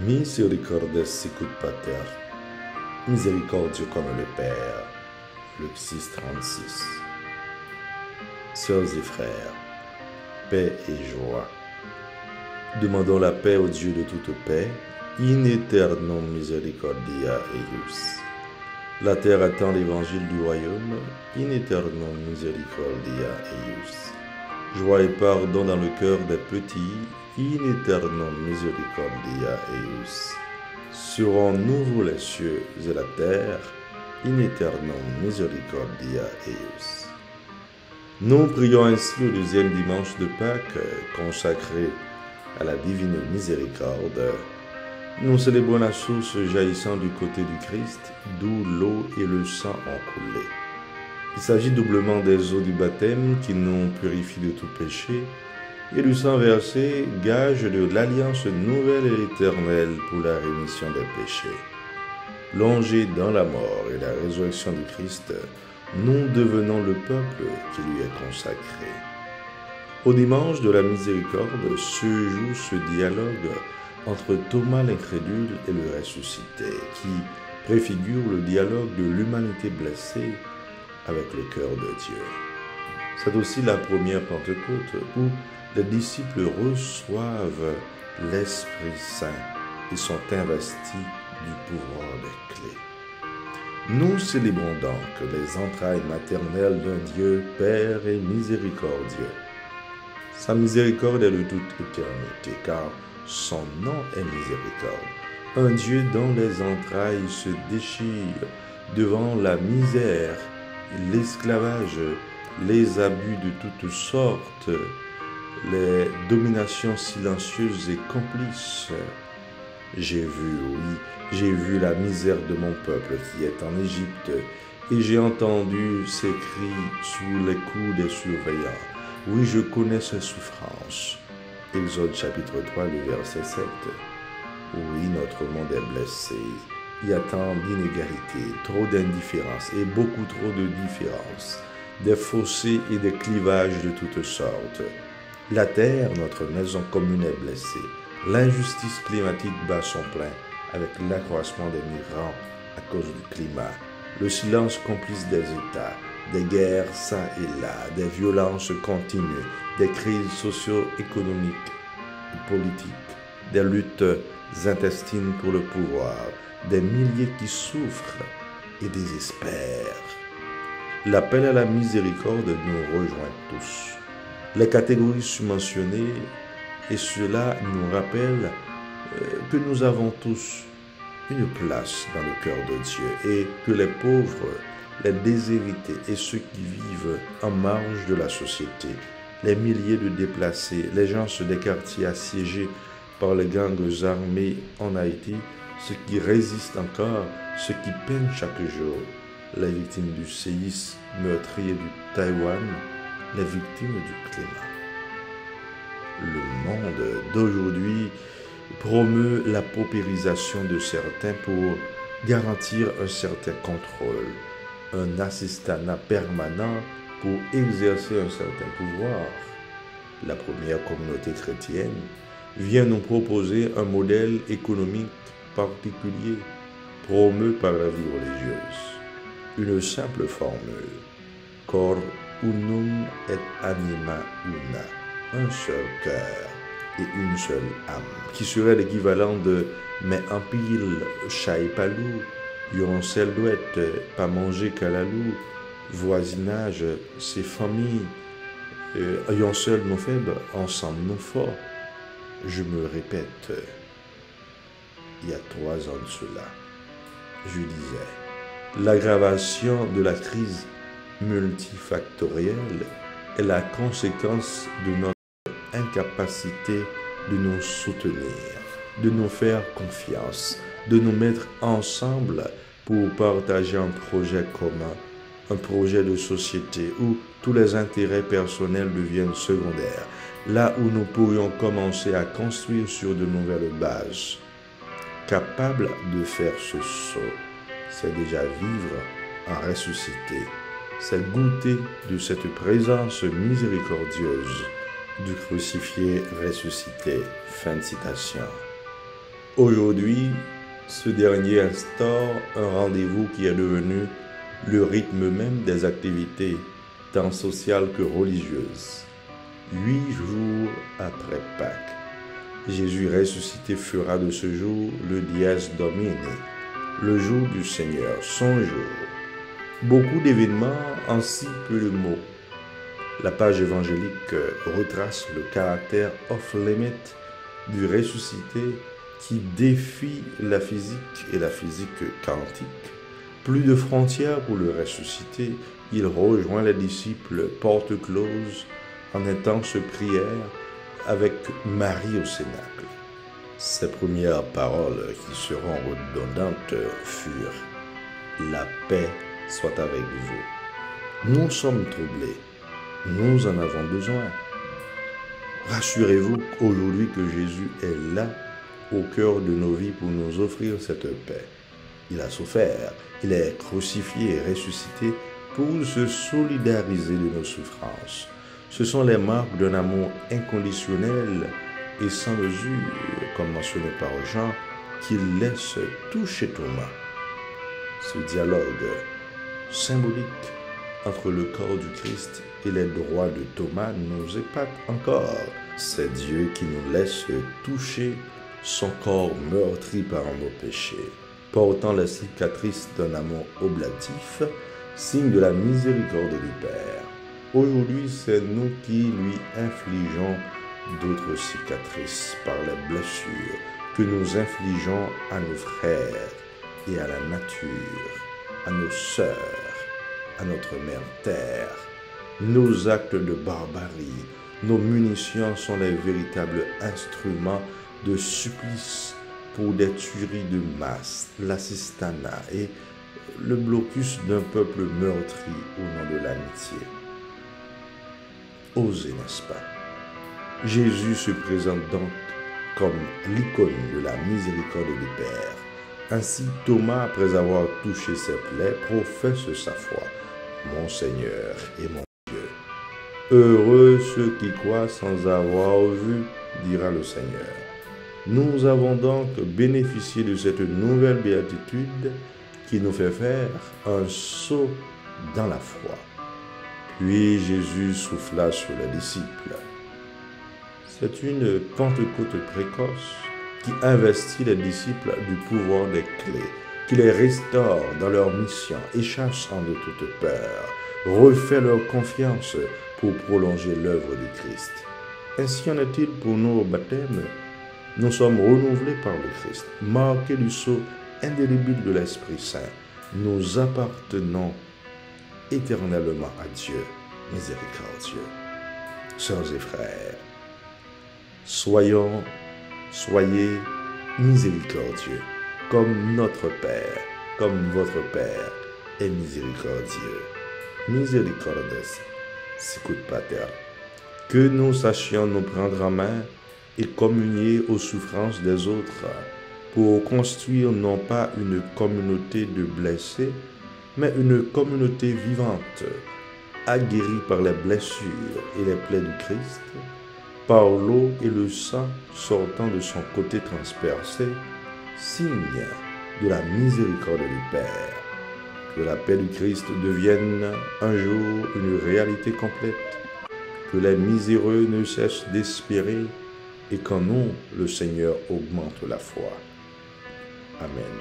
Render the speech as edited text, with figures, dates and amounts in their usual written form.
Misericordes sicut pater, miséricordieux comme le Père. Luc 6, 36. Sœurs et frères, paix et joie. Demandons la paix au Dieu de toute paix, in aeternum misericordia eius. La terre attend l'évangile du royaume, in aeternum misericordia eius. Joie et pardon dans le cœur des petits, in aeternum misericordia eius. Serons-nous les cieux et la terre, in aeternum misericordia eius. Nous prions ainsi au deuxième dimanche de Pâques, consacré à la divine miséricorde. Nous célébrons la source jaillissant du côté du Christ, d'où l'eau et le sang ont coulé. Il s'agit doublement des eaux du baptême qui nous purifient de tout péché, et du sang versé, gage de l'alliance nouvelle et éternelle pour la rémission des péchés. Plongés dans la mort et la résurrection du Christ, nous devenons le peuple qui lui est consacré. Au dimanche de la miséricorde se joue ce dialogue entre Thomas l'incrédule et le ressuscité, qui préfigure le dialogue de l'humanité blessée avec le cœur de Dieu. C'est aussi la première Pentecôte où les disciples reçoivent l'Esprit Saint et sont investis du pouvoir des clés. Nous célébrons donc les entrailles maternelles d'un Dieu Père et miséricordieux. Sa miséricorde est de toute éternité, car son nom est miséricorde. Un Dieu dont les entrailles se déchirent devant la misère, l'esclavage, les abus de toutes sortes, les dominations silencieuses et complices. J'ai vu la misère de mon peuple qui est en Égypte, et j'ai entendu ses cris sous les coups des surveillants. Oui, je connais ses souffrances. Exode chapitre 3, le verset 7. Oui, notre monde est blessé. Il y a tant d'inégalités, trop d'indifférence et beaucoup trop de différences, des fossés et des clivages de toutes sortes. La terre, notre maison commune, est blessée. L'injustice climatique bat son plein avec l'accroissement des migrants à cause du climat. Le silence complice des États, des guerres çà et là, des violences continues, des crises socio-économiques et politiques, des luttes intestines pour le pouvoir, des milliers qui souffrent et désespèrent. L'appel à la miséricorde nous rejoint tous. Les catégories submentionnées, et cela nous rappelle que nous avons tous une place dans le cœur de Dieu et que les pauvres, les déshérités et ceux qui vivent en marge de la société, les milliers de déplacés, les gens des quartiers assiégés par les gangs armés en Haïti, ceux qui résistent encore, ceux qui peinent chaque jour, les victimes du séisme meurtrier du Taïwan, les victimes du climat. Le monde d'aujourd'hui promeut la paupérisation de certains pour garantir un certain contrôle, un assistanat permanent pour exercer un certain pouvoir. La première communauté chrétienne vient nous proposer un modèle économique particulier, promu par la vie religieuse. Une simple formule, cor unum et anima una, un seul cœur et une seule âme, qui serait l'équivalent de mais en pile chai palou, yon sel douette, pas manger calalou, voisinage, c'est famille, yon seul nos faibles, ensemble nos forts. Je me répète, il y a 3 ans de cela, je disais, l'aggravation de la crise multifactorielle est la conséquence de notre incapacité de nous soutenir, de nous faire confiance, de nous mettre ensemble pour partager un projet commun, un projet de société où tous les intérêts personnels deviennent secondaires, là où nous pourrions commencer à construire sur de nouvelles bases. Capable de faire ce saut, c'est déjà vivre en ressuscité, c'est goûter de cette présence miséricordieuse du crucifié ressuscité. Fin de citation. Aujourd'hui, ce dernier instaure un rendez-vous qui est devenu le rythme même des activités, tant sociales que religieuses. 8 jours après Pâques, Jésus ressuscité fera de ce jour le Dies Domini, le jour du Seigneur, son jour. Beaucoup d'événements en si peu de mots. La page évangélique retrace le caractère off-limit du ressuscité qui défie la physique et la physique quantique. Plus de frontières pour le ressuscité, il rejoint les disciples porte close en intense prière avec Marie au Cénacle. Ses premières paroles qui seront redondantes furent « La paix soit avec vous ». Nous sommes troublés, nous en avons besoin. Rassurez-vous aujourd'hui que Jésus est là au cœur de nos vies pour nous offrir cette paix. Il a souffert, il est crucifié et ressuscité pour se solidariser de nos souffrances. Ce sont les marques d'un amour inconditionnel et sans mesure, comme mentionné par Jean, qui laisse toucher Thomas. Ce dialogue symbolique entre le corps du Christ et les droits de Thomas nous épate encore. C'est Dieu qui nous laisse toucher son corps meurtri par nos péchés, portant les cicatrices d'un amour oblatif, signe de la miséricorde du Père. Aujourd'hui, c'est nous qui lui infligeons d'autres cicatrices par les blessures que nous infligeons à nos frères et à la nature, à nos sœurs, à notre mère terre. Nos actes de barbarie, nos munitions sont les véritables instruments de supplice pour des tueries de masse, l'assistanat et le blocus d'un peuple meurtri au nom de l'amitié. Osez, n'est-ce pas? Jésus se présente donc comme l'icône de la miséricorde du Père. Ainsi, Thomas, après avoir touché ses plaies, professe sa foi. Mon Seigneur et mon Dieu. Heureux ceux qui croient sans avoir vu, dira le Seigneur. Nous avons donc bénéficié de cette nouvelle béatitude qui nous fait faire un saut dans la foi. Puis Jésus souffla sur les disciples. C'est une Pentecôte précoce qui investit les disciples du pouvoir des clés, qui les restaure dans leur mission et chassant de toute peur, refait leur confiance pour prolonger l'œuvre du Christ. Ainsi en est-il pour nous au baptême. Nous sommes renouvelés par le Christ, marqués du sceau indélébile de l'Esprit Saint. Nous appartenons éternellement à Dieu, miséricordieux. Sœurs et frères, soyez miséricordieux, comme notre Père, comme votre Père est miséricordieux. Misericordes, sicut pater. Que nous sachions nous prendre en main et communier aux souffrances des autres pour construire non pas une communauté de blessés, mais une communauté vivante, aguerrie par les blessures et les plaies du Christ, par l'eau et le sang sortant de son côté transpercé, signe de la miséricorde du Père. Que la paix du Christ devienne un jour une réalité complète, que les miséreux ne cessent d'espérer et qu'en nous, le Seigneur augmente la foi. Amen.